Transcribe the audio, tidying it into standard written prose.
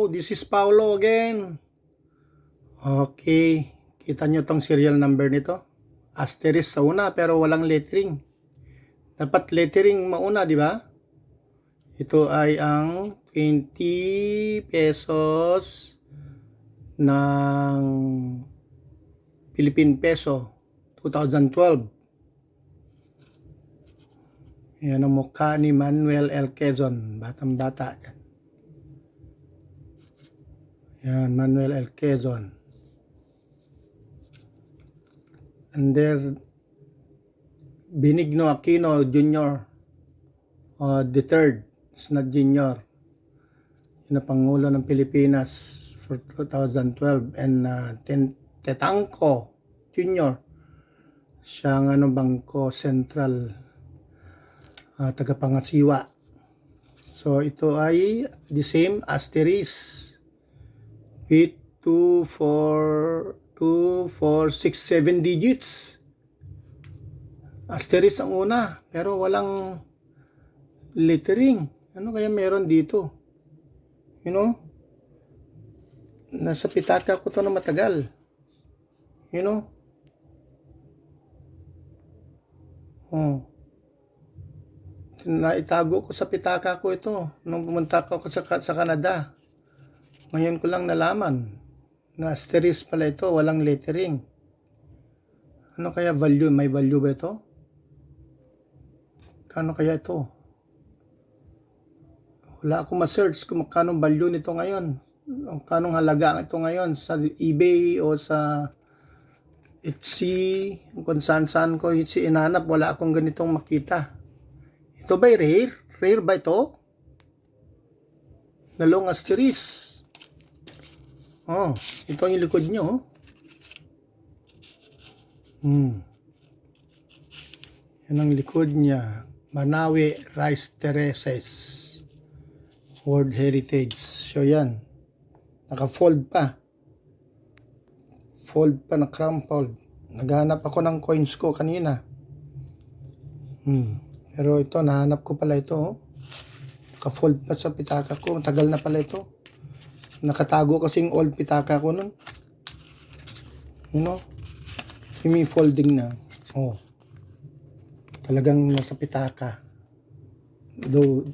This is Paulo again. Okay, kita nyo tong serial number nito. Asterisk sa una pero walang lettering. Dapat lettering mauna, di ba? Ito ay ang 20 pesos ng Philippine Peso 2012. Yan ang mukha ni Manuel L. Quezon. Batang-bata yan. Yan, Manuel L. Quezon. Under Benigno Aquino Jr. The third, is not junior. Yun ang Pangulo ng Pilipinas for 2012. And Tetangco Jr. Siya ang Bangko Sentral, tagapangasiwa. So ito ay the same asterisk with 2, 4, 6, 7 digits. Asterisk ang una pero walang lettering. Ano kaya meron dito? You know? Nasa pitaka ko to na matagal. You know? Naitago ko sa pitaka ko ito nung pumunta ako sa Canada. Ngayon ko lang nalaman na asterisk pala ito, walang lettering. Ano kaya value? May value ba ito? Kano kaya ito? Wala akong ma-search kung magkano value nito ngayon. Kanong halaga ito ngayon sa eBay o sa Etsy, kung saan ko inanap, wala akong ganitong makita. Ito ba'y rare? Rare ba ito? Na long asterisk. Oh, ito yung likod nyo. Yan ang likod niya. Manawi Rice Terraces World Heritage. So yan. Naka-fold pa. Fold pa na crumpled. Naghanap ako ng coins ko kanina. Pero ito, nahanap ko pala ito. Naka-fold pa sa pitaka ko. Tagal na pala ito. Nakatago kasing old pitaka ko nun. You know? May folding na. Oh. Talagang nasa pitaka. Though